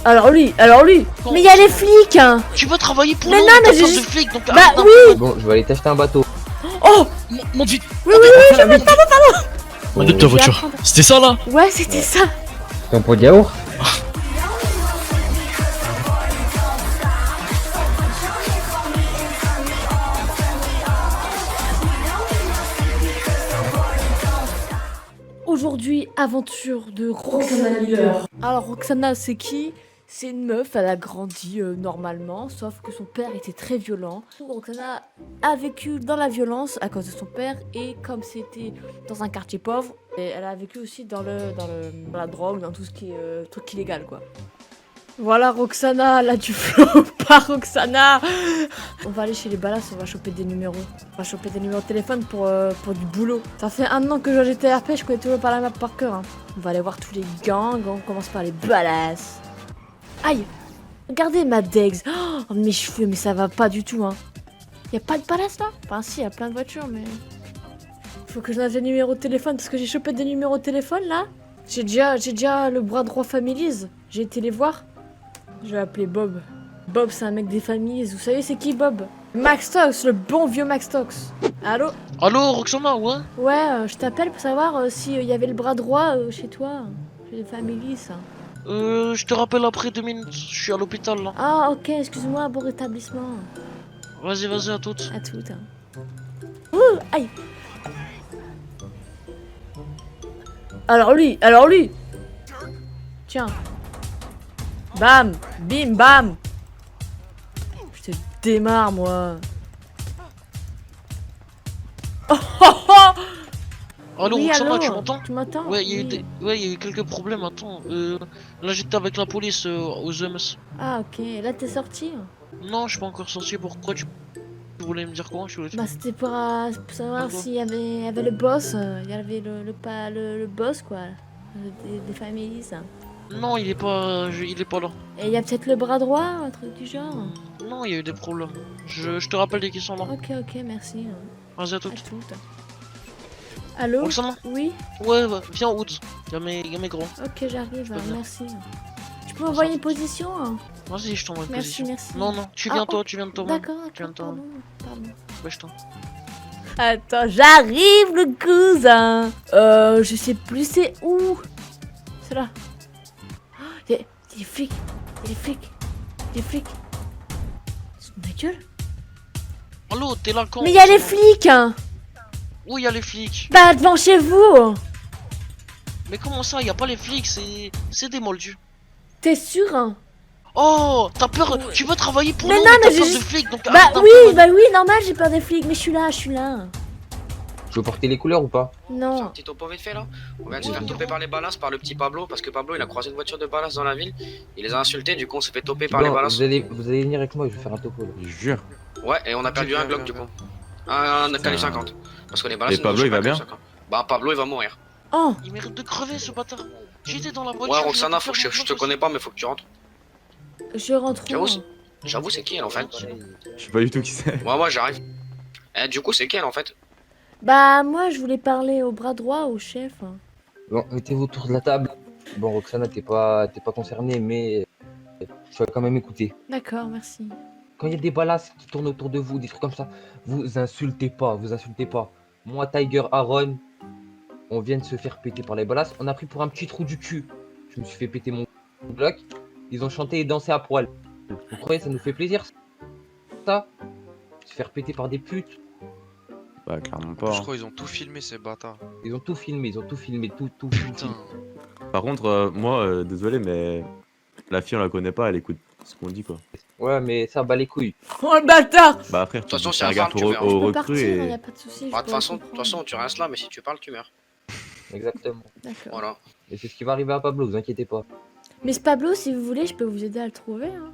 Alors lui. Mais il y a les flics hein. Tu veux travailler pour mais nous, non, mais t'as j'ai plein de juste... flics, donc Bah arrête d'un oui. Bon, je vais aller t'acheter un bateau. Oh. Monte vite. Oui, je monte, pardon. Monte de ta voiture. C'était ça là? Ouais, c'était ça. Ton pot de yaourt. Aujourd'hui, aventure de Roxana Miller. Alors Roxana, c'est qui? C'est une meuf, elle a grandi normalement, sauf que son père était très violent. Roxana a vécu dans la violence à cause de son père, et comme c'était dans un quartier pauvre, et elle a vécu aussi dans la drogue, dans tout ce qui est truc illégal quoi. Voilà Roxana, là du flow, pas Roxana. On va aller chez les balas, on va choper des numéros. On va choper des numéros de téléphone pour du boulot. Ça fait 1 an que je joue à GTA RP, je connais toujours pas la map par cœur. Hein. On va aller voir tous les gangs, on commence par les balas. Aïe, regardez ma Dex. Oh, mes cheveux, mais ça va pas du tout. Hein. Y a pas de balas là? Enfin si, y a plein de voitures, mais... Faut que je donne des numéros de téléphone, parce que j'ai chopé des numéros de téléphone là. J'ai déjà le bras droit Families. J'ai été les voir. Je vais appeler Bob. Bob, c'est un mec des familles. Vous savez, c'est qui Bob? Max Tox, le bon vieux Max Tox. Allô? Allô, Roxana, ouais? Ouais, je t'appelle pour savoir s'il y avait le bras droit chez toi. Chez les familles, ça. Je te rappelle après 2 minutes, je suis à l'hôpital là. Ah, ok, excuse-moi, bon rétablissement. Vas-y, à toutes. À tout. Ouh, aïe. Alors lui. Tiens. Bam, bim, bam. Je te démarre, moi. Oh, oh, oh. Allô, Oui, Roxana, allô, tu m'entends? Tu m'entends? Ouais, il y a eu Oui. il y a eu quelques problèmes, attends. Là, j'étais avec la police aux EMS. Ah, ok. Là, t'es sorti? Non, je suis pas encore sorti, pourquoi tu voulais me dire quoi? Bah, c'était pour savoir Pourquoi s'il y avait le boss. Il y avait le boss, quoi. Des familles, ça. Non, il est pas là. Et il y a peut-être le bras droit, un truc du genre. Non, il y a eu des problèmes. Je te rappelle dès qu'ils sont là. Ok, merci. Vas-y, à À toutes. toutes. Allô? Roxana? Oui? Ouais, viens en août. Y'a mes grands. Ok, j'arrive, peux venir. merci. Tu peux m'envoyer une position hein? Vas-y, je t'envoie une Merci, position. merci. Non, tu Ah, viens oh, toi, tu viens de toi. D'accord, Tu viens de toi. pardon. Wesh, toi. Attends, j'arrive le cousin. Je sais plus c'est où. C'est là. Y'a des flics. Des flics. C'est ma gueule. Allô, t'es là quand? Mais y'a les flics hein. Où y a les flics? Bah devant chez vous. Mais comment ça, y a pas les flics, c'est des moldus. T'es sûr hein? Oh, t'as peur? Tu veux travailler pour Mais nous, non, mais mais t'as j'ai peur de juste- flics, donc Bah arrête un oui, peu. normal, j'ai peur des flics, mais je suis là. Tu veux porter les couleurs ou pas? C'est un Non. petit topo vite fait là. On vient de se faire toper par les balances par le petit Pablo parce que Pablo il a croisé une voiture de balance dans la ville. Il les a insultés, du coup on s'est fait toper par les Bon, balances. vous allez venir avec moi, je vais faire un topo. Là. Je jure. Ouais, et on a perdu un Glock du coup. Un calibre 50. Parce que les balances. Et Pablo, nous il va touchent pas bien le 50. Bah Pablo il va mourir. Oh. Il mérite de crever ce bâtard. J'étais dans la voiture. Ouais il Roxana, a pu faire je te connais pas mais faut que tu rentres. Je rentre où hein? J'avoue c'est qui elle en fait? Je sais pas du tout qui c'est. Ouais j'arrive. Eh du coup c'est qui elle en fait? Bah moi je voulais parler au bras droit, au chef. Hein. Bon, mettez-vous autour de la table. Bon, Roxana, t'es pas concernée, mais tu vas quand même écouter. D'accord, merci. Quand il y a des balasses qui tournent autour de vous, des trucs comme ça, vous insultez pas. Moi, Tiger, Aaron, on vient de se faire péter par les balasses. On a pris pour un petit trou du cul. Je me suis fait péter mon bloc. Ils ont chanté et dansé à poil. Vous croyez ça nous fait plaisir ça? Se faire péter par des putes. Bah, clairement pas. Je hein. crois qu'ils ont tout filmé ces bâtards. Ils ont tout filmé, tout. Putain. Par contre, moi, désolé, mais la fille, on la connaît pas, elle écoute ce qu'on dit, quoi. Ouais, mais ça bat les couilles. Oh le bâtard! Bah, frère, De toute façon, tu c'est un regardes phare, tu verras. au Je peux recrue partir, et. y a pas de soucis. Bah de toute façon tu restes là mais si tu parles tu meurs. Exactement. D'accord. Voilà. Et c'est ce qui va arriver à Pablo, vous inquiétez pas. Mais ce Pablo, si vous voulez, je peux vous aider à le trouver. Hein.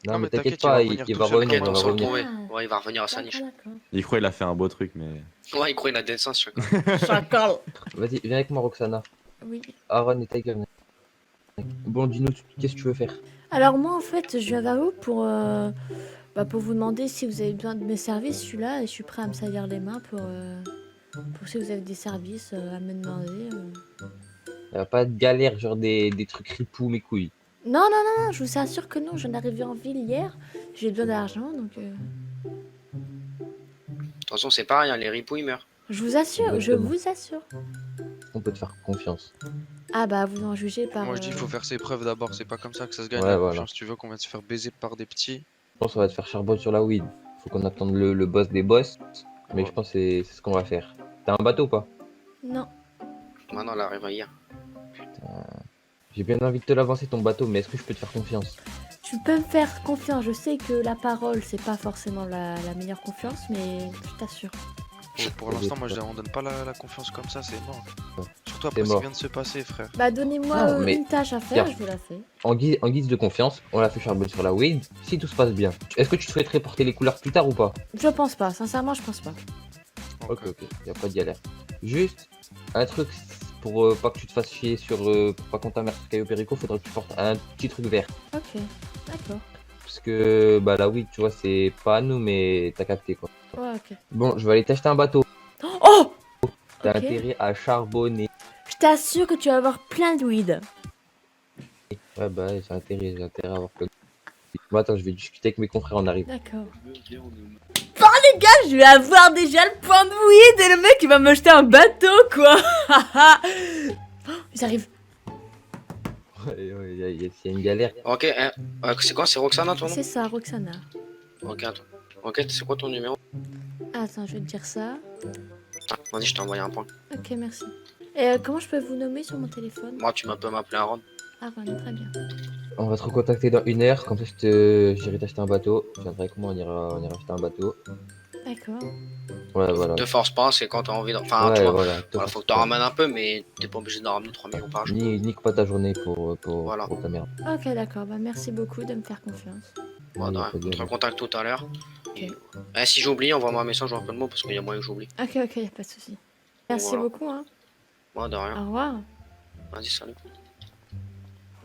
Non, Non, mais mais t'inquiète t'inquiète, pas, il va revenir il tout va seul. revenir, T'inquiète, il on va se le revenir. retrouver. Ouais il va revenir à sa niche. D'accord. Il croit qu'il a fait un beau truc, mais. Ouais il croit qu'il a des sens chacun. Chacal. Vas-y, viens avec moi, Roxana. Oui. Aaron et Tiger. Bon, dis-nous, qu'est-ce que tu veux faire? Alors moi, en fait, je viens vers vous pour vous demander si vous avez besoin de mes services. Je suis là et je suis prêt à me salir les mains pour si vous avez des services à me demander. Y'a pas de galère, genre des trucs ripoux, mes couilles. Non, non, non, non, je vous assure que non. Je viens d'arriver en ville hier. J'ai besoin d'argent, donc... De toute façon, c'est pareil, hein, les ripoux ils meurent. Je vous assure, je Exactement. vous assure. On peut te faire confiance. Ah bah, vous en jugez par... Moi je dis il faut faire ses preuves d'abord, c'est pas comme ça que ça se gagne Ouais, la voilà. confiance. Tu veux qu'on vienne se faire baiser par des petits. Je pense qu'on va te faire charbon sur la weed. Faut qu'on attende le boss des boss. Mais je pense que c'est ce qu'on va faire. T'as un bateau ou pas? Non. Maintenant, elle arrive hier. J'ai bien envie de te l'avancer ton bateau, mais est-ce que je peux te faire confiance? Tu peux me faire confiance. Je sais que la parole, c'est pas forcément la meilleure confiance, mais je t'assure. Pour l'instant, moi on donne pas la confiance comme ça, c'est mort. Ouais. Surtout après ce mort. qui vient de se passer, frère. Bah, donnez-moi Non, mais- une tâche à faire, Regarde. je vous la fais. En guise de confiance, on l'a fait charbon sur la weed. Si tout se passe bien, est-ce que tu souhaiterais porter les couleurs plus tard ou pas? Je pense pas, sincèrement, je pense pas. Ok, y a pas de galère. Juste un truc pour pas que tu te fasses chier sur. Pour pas qu'on t'emmerde sur Caio Perico, faudrait que tu portes un petit truc vert. Ok, d'accord. Parce que bah la weed, tu vois, c'est pas à nous, mais t'as capté quoi. Ouais, ok. Bon, je vais aller t'acheter un bateau. Oh! T'as Ok. intérêt à charbonner. Je t'assure que tu vas avoir plein de weed. Ouais, bah ouais, j'ai intérêt à avoir plein de. Bon, attends, je vais discuter avec mes confrères, on arrive. D'accord. Bon les gars, je vais avoir déjà le point de weed et le mec il va me jeter un bateau quoi. Ils arrivent. Ouais, y a une galère. Ok, c'est quoi? C'est Roxana ton nom? C'est ça, Roxana. Ok, attends. Ok, c'est quoi ton numéro? Attends, je vais te dire ça. Vas-y, je t'ai envoyé un point. Ok, merci. Et comment je peux vous nommer sur mon téléphone? Moi, tu peux m'appeler Aaron. Ah, voilà, très bien. On va te recontacter dans 1 heure, comme ça j'irai t'acheter un bateau. Je viendrai avec moi, on ira acheter un bateau. D'accord. Ouais, voilà. Te force pas, c'est quand t'as envie d'en. Enfin, tu Ouais, vois, voilà. voilà, faut que t'en ramènes un peu, mais t'es pas obligé d'en ramener 3 millions par jour. Nique pas ta journée Voilà. pour ta merde. Ok, d'accord. Bah, merci beaucoup de me faire confiance. Bon, de Ouais, rien. pas de On te galère. recontacte tout à l'heure. Ok. Et si j'oublie, envoie-moi un message ou un peu de mots parce qu'il y a moyen que j'oublie. Ok, ok, y a pas de souci. Merci Voilà. beaucoup, hein. Moi, de rien. Au revoir. Vas-y, salut.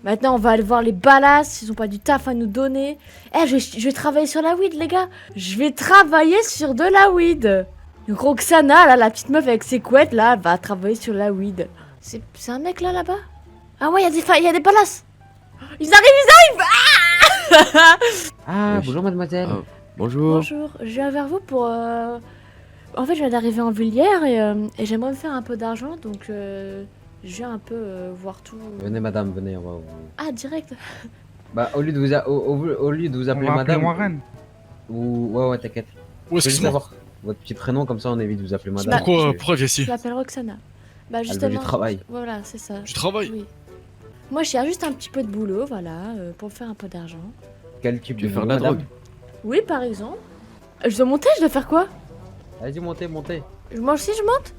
Maintenant, on va aller voir les balasses. Ils ont pas du taf à nous donner. Eh, je vais travailler sur la weed, les gars. Je vais travailler sur de la weed. Roxana, là, la petite meuf avec ses couettes, là, elle va travailler sur la weed. C'est un mec, là-bas? Ah ouais, y a des balasses. Ils arrivent. Ah, Wesh. bonjour mademoiselle. Ah, bonjour. Bonjour, je viens vers vous pour... En fait, je viens d'arriver en ville hier et j'aimerais me faire un peu d'argent, donc je viens un peu voir tout... Venez madame, venez, on va vous... Ah, direct. Bah au lieu de au lieu de vous appeler On va appeler madame... Warren. Ou... Ouais, t'inquiète. Ouais, Je veux juste excuse-moi. savoir votre petit prénom, comme ça on évite de vous appeler madame. Bah, Pourquoi, parce que pourquoi viens ici? Je m'appelle Roxana. Bah, Elle veut justement... du travail. Voilà, c'est ça. Tu travailles? Oui. Moi, je cherche juste un petit peu de boulot, voilà, pour faire un peu d'argent. Quel type Tu de veux faire de boulot, la madame? drogue? Oui, par exemple. Je dois monter, je dois faire quoi? Vas-y, montez. Moi aussi, je monte?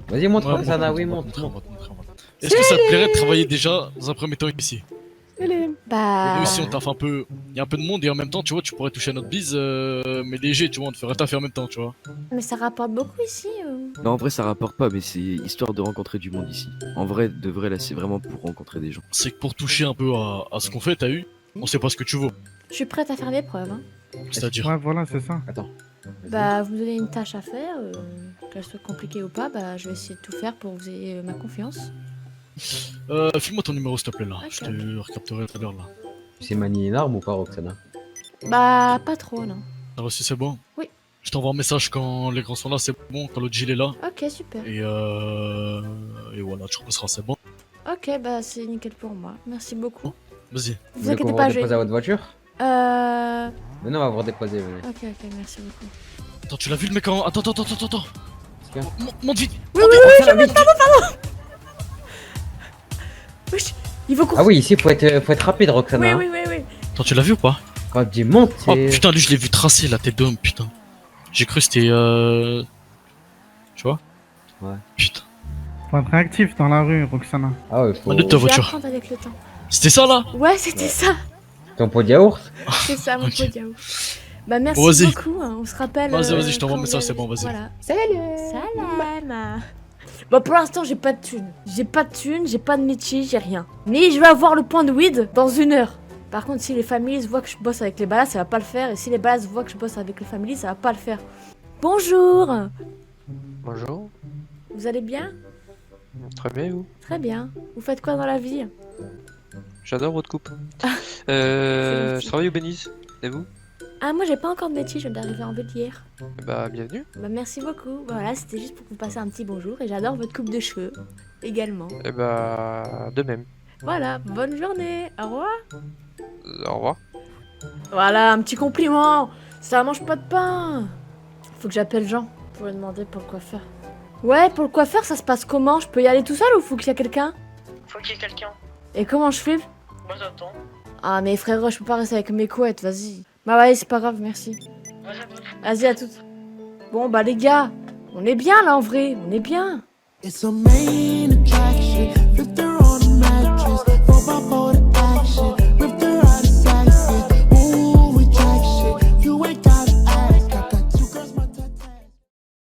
Vas-y, montre Ouais, Roxana, oui, montre, monte. montre. Est-ce que ça te plairait de travailler déjà dans un premier temps ici? Bah... Nous ici on taffe un peu, il y a un peu de monde et en même temps tu vois tu pourrais toucher à notre bise mais léger tu vois, on te ferait taffer en même temps tu vois. Mais ça rapporte beaucoup ici. Non, en vrai, ça rapporte pas, mais c'est histoire de rencontrer du monde ici. En vrai, de vrai, là, c'est vraiment pour rencontrer des gens. C'est que pour toucher un peu à ce qu'on fait, t'as eu, on sait pas ce que tu vaux, Je suis prête à faire mes preuves, hein. c'est-à-dire. Ouais, voilà, c'est ça. Attends. Vas-y. Bah, vous me donnez une tâche à faire, qu'elle soit compliquée ou pas, bah, je vais essayer de tout faire pour que vous ayez ma confiance. File-moi ton numéro s'il te plaît là, Ok. je te recapterai tout à l'heure là. Tu sais manier une arme ou pas, Roxana? Bah, pas trop, non. T'as reçu, c'est bon? Oui. Je t'envoie un message quand les grands sont là, c'est bon, quand l'autre gilet est là. Ok, super. Et voilà, tu repasseras, c'est bon. Ok, bah, c'est nickel pour moi. Merci beaucoup. Vas-y. Vous voulez qu'on inquiétez vous pas, je redépose vais... à votre voiture? Euh... Venez, on va vous redéposer, venez. Ok, merci beaucoup. Attends, tu l'as vu le mec en... Attends. Qu'est-ce qu'il y a? Monte vite. Oui, je monte, pardon. Wesh, il faut qu'on... Ah oui, ici, faut être rapide, Roxana. Oui. Attends, tu l'as vu ou pas? Quand tu dis monte, Oh c'est... putain, lui je l'ai vu tracer la tête d'homme, putain. J'ai cru que c'était Tu vois? Ouais. Putain. Faut être réactif dans la rue, Roxana. Ah ouais, faut... Manette de Je vais voiture. apprendre avec le temps. C'était ça là? Ouais, c'était ça. Ton pot de yaourt? C'est ça, mon Ok. pot de yaourt. Bah, merci Bon, vas-y. beaucoup, hein. On se rappelle... Vas-y, je t'envoie un quand message, vous c'est bon, vas-y. Voilà. Salam. Bon, pour l'instant, j'ai pas de thunes. J'ai pas de métier, j'ai rien. Mais je vais avoir le point de weed dans 1 heure. Par contre, si les familles voient que je bosse avec les balas, ça va pas le faire. Et si les balas voient que je bosse avec les familles, ça va pas le faire. Bonjour. Bonjour, Vous allez bien? très bien vous. Très bien. Vous faites quoi dans la vie? J'adore votre coupe. C'est Je gentil. travaille au Beniz. Et vous? Ah, moi j'ai pas encore de métier, je viens d'arriver en ville hier. Bah, bienvenue. Bah, merci beaucoup. Voilà, c'était juste pour vous passer un petit bonjour et j'adore votre coupe de cheveux également. Et bah, de même. Voilà, bonne journée. Au revoir. Au revoir. Voilà, un petit compliment. Ça mange pas de pain. Faut que j'appelle Jean pour lui demander pour le coiffeur. Ouais, pour le coiffeur, ça se passe comment? Je peux y aller tout seul ou faut qu'il y ait quelqu'un? Faut qu'il y ait quelqu'un. Et comment je fais? Moi j'attends. Ah, mais frérot, je peux pas rester avec mes couettes, vas-y. Bah ouais, c'est pas grave, merci. Vas-y, à toutes. Bon, bah les gars, on est bien là en vrai, on est bien. It's a main attraction. Flip the